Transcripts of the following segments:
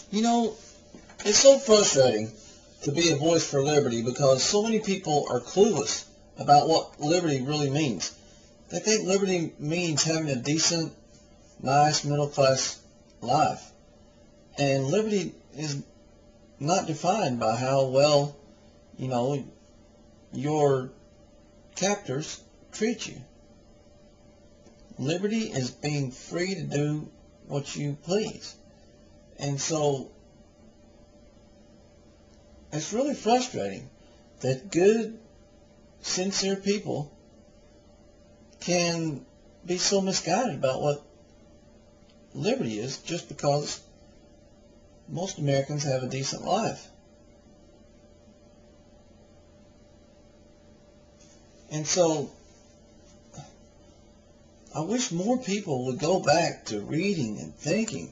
You know, it's so frustrating to be a voice for liberty because so many people are clueless about what liberty really means. They think liberty means having a decent, nice, middle-class life. And liberty is not defined by how well, your captors treat you. Liberty is being free to do what you please. And so it's really frustrating that good, sincere people can be so misguided about what liberty is just because most Americans have a decent life. And so I wish more people would go back to reading and thinking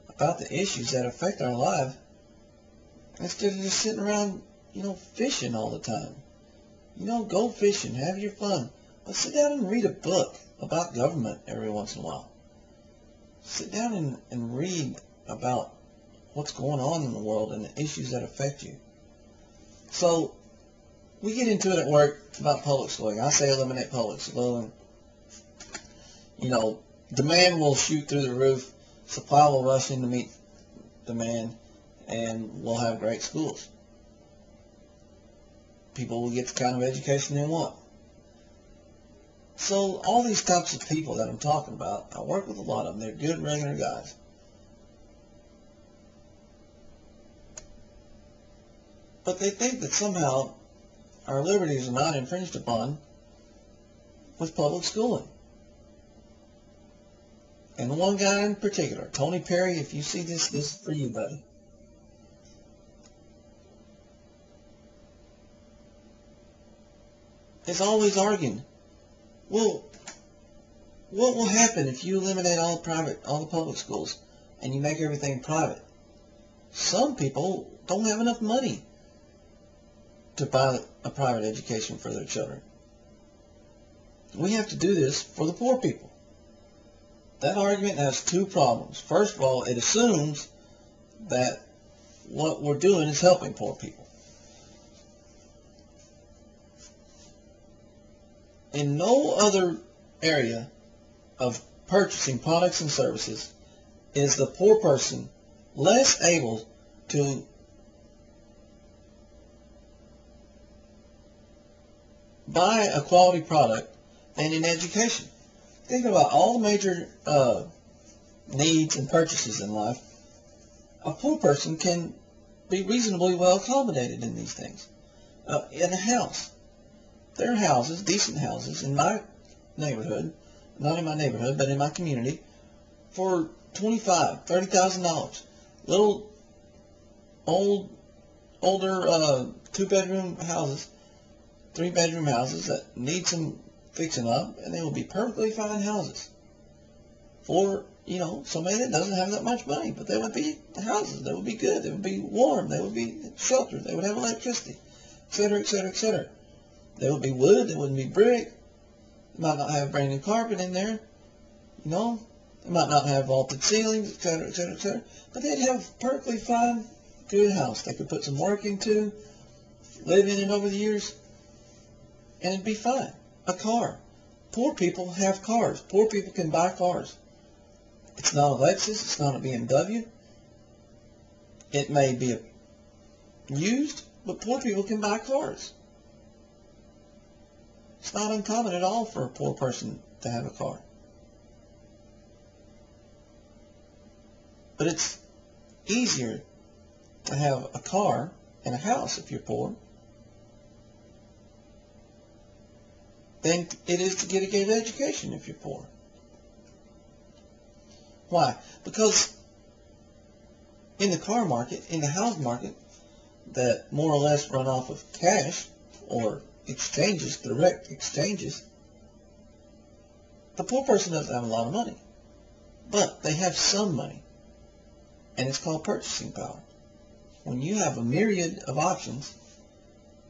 about the issues that affect our life instead of just sitting around, fishing all the time. Go fishing, have your fun, but sit down and read a book about government every once in a while. Sit down and read about what's going on in the world and the issues that affect you. So we get into it at work about public schooling. I say eliminate public schooling. Demand will shoot through the roof, supply will rush in to meet demand, and we'll have great schools. People will get the kind of education they want. So all these types of people that I'm talking about, I work with a lot of them. They're good, regular guys. But they think that somehow our liberties are not infringed upon with public schooling. And the one guy in particular, Tony Perry, if you see this is for you, buddy. Is always arguing, well, what will happen if you eliminate all the public schools and you make everything private? Some people don't have enough money to buy a private education for their children. We have to do this for the poor people. That argument has two problems. First of all, it assumes that what we're doing is helping poor people. In no other area of purchasing products and services is the poor person less able to buy a quality product than in education. Think about all the major needs and purchases in life. A poor person can be reasonably well accommodated in these things. In a house. There are houses, decent houses, in my neighborhood, not in my neighborhood, but in my community, for $25,000, $30,000. Little older 2-bedroom houses, 3-bedroom houses that need some fixing up, and they will be perfectly fine houses for, somebody that doesn't have that much money. But they would be houses. They would be good. They would be warm. They would be sheltered. They would have electricity, etc., etc., etc. They would be wood. They wouldn't be brick. They might not have brand new carpet in there. They might not have vaulted ceilings, etc., etc., etc. But they'd have perfectly fine, good house. They could put some work into, live in it over the years, and it'd be fine. A car. Poor people have cars. Poor people can buy cars. It's not a Lexus. It's not a BMW. It may be used, but poor people can buy cars. It's not uncommon at all for a poor person to have a car. But it's easier to have a car and a house if you're poor than it is to get a good education if you're poor. Why? Because in the car market, in the house market, that more or less run off of cash or exchanges, direct exchanges, the poor person doesn't have a lot of money. But they have some money. And it's called purchasing power. When you have a myriad of options,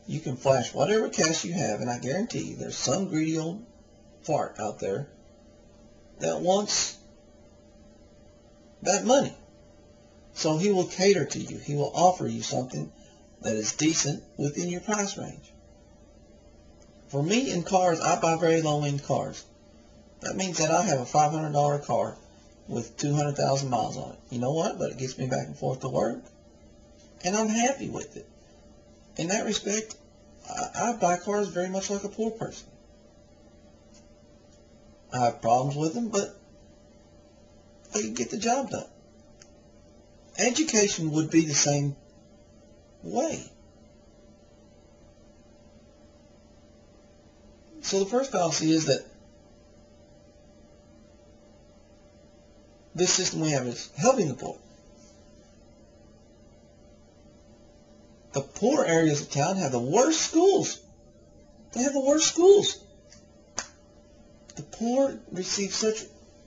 you can flash whatever cash you have, and I guarantee you there's some greedy old fart out there that wants that money. So he will cater to you. He will offer you something that is decent within your price range. For me, in cars, I buy very low-end cars. That means that I have a $500 car with 200,000 miles on it. You know what? But it gets me back and forth to work, and I'm happy with it. In that respect, I buy cars very much like a poor person. I have problems with them, but they get the job done. Education would be the same way. So the first fallacy is that this system we have is helping the poor. The poor areas of town have the worst schools. They have the worst schools. The poor receive such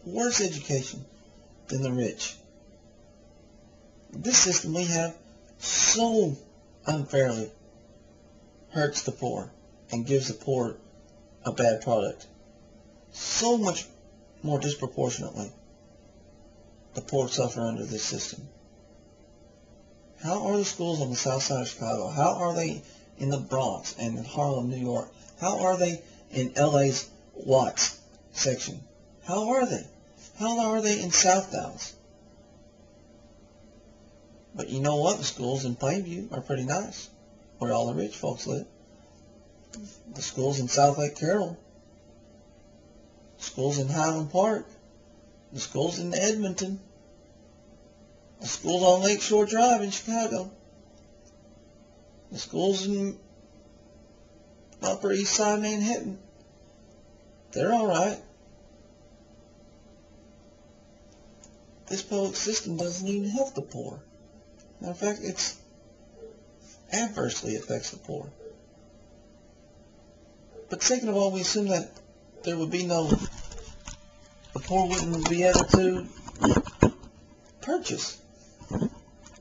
worse education than the rich. This system we have so unfairly hurts the poor and gives the poor a bad product. So much more disproportionately the poor suffer under this system. How are the schools on the south side of Chicago? How are they in the Bronx and in Harlem, New York? How are they in LA's Watts section? How are they? How are they in South Dallas? But you know what? The schools in Plainview are pretty nice, where all the rich folks live. The schools in South Lake Carroll, schools in Highland Park, the schools in Edmonton, the schools on Lakeshore Drive in Chicago, the schools in Upper East Side Manhattan, they're all right. This public system doesn't even help the poor. Matter of fact, it adversely affects the poor. But second of all, we assume that there would be the poor wouldn't be able to purchase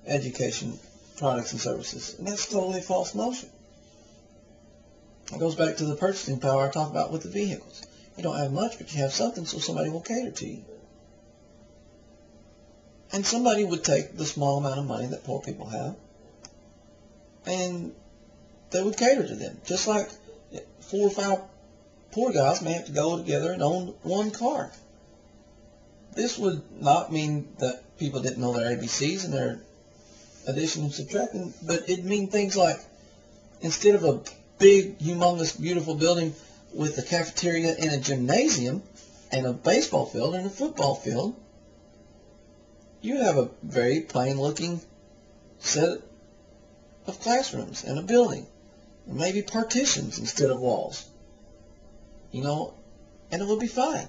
education products and services. And that's totally a false notion. It goes back to the purchasing power I talked about with the vehicles. You don't have much, but you have something, so somebody will cater to you. And somebody would take the small amount of money that poor people have, and they would cater to them. Just like 4 or 5 poor guys may have to go together and own one car. This would not mean that people didn't know their ABCs and their addition and subtracting, but it'd mean things like, instead of a big, humongous, beautiful building with a cafeteria and a gymnasium and a baseball field and a football field, you have a very plain-looking set of classrooms and a building, and maybe partitions instead of walls. You know, and it would be fine.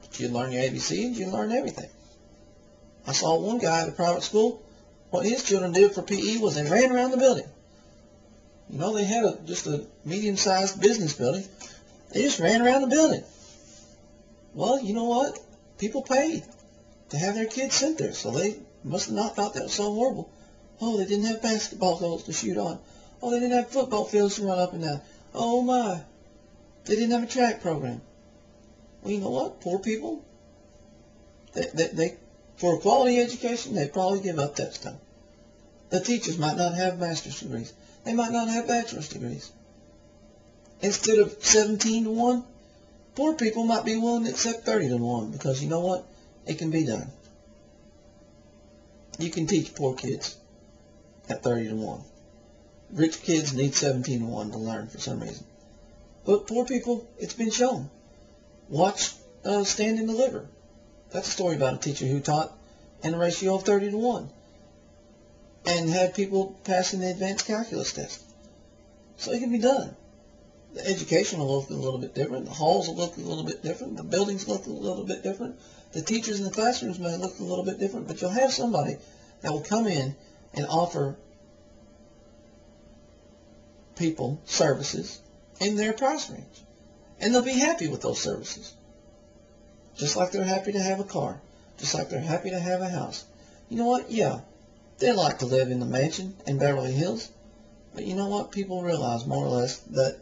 But you'd learn your ABCs, you'd learn everything. I saw one guy at a private school, what his children did for PE was they ran around the building. You know, they had just a medium-sized business building. They just ran around the building. Well, you know what? People paid to have their kids sent there, so they must have not thought that was so horrible. Oh, they didn't have basketball goals to shoot on. Oh, they didn't have football fields to run up and down. Oh my, they didn't have a track program. Well, you know what? Poor people, they for a quality education, they probably give up that stuff. The teachers might not have master's degrees. They might not have bachelor's degrees. Instead of 17 to 1, poor people might be willing to accept 30 to 1, because you know what? It can be done. You can teach poor kids at 30 to 1. Rich kids need 17 to 1 to learn for some reason. But poor people, it's been shown. Watch Stand and Deliver. That's a story about a teacher who taught in a ratio of 30 to 1 and had people passing the advanced calculus test. So it can be done. The education will look a little bit different. The halls will look a little bit different. The buildings look a little bit different. The teachers in the classrooms may look a little bit different, but you'll have somebody that will come in and offer people services in their price range. And they'll be happy with those services. Just like they're happy to have a car. Just like they're happy to have a house. You know what? Yeah, they like to live in the mansion in Beverly Hills. But you know what? People realize more or less that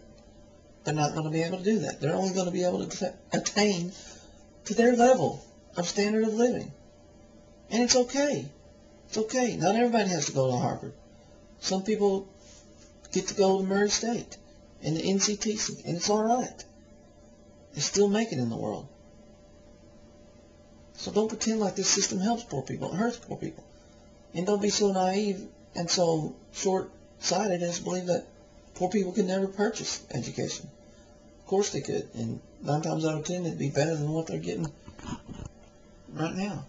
they're not going to be able to do that. They're only going to be able to attain to their level of standard of living. And it's okay. It's okay. Not everybody has to go to Harvard. Some people get to go to Murray State and the NCTC, and it's all right. They still make it in the world. So don't pretend like this system helps poor people. It hurts poor people. And don't be so naive and so short-sighted as to believe that poor people can never purchase education. Of course they could. And 9 times out of 10, it'd be better than what they're getting right now.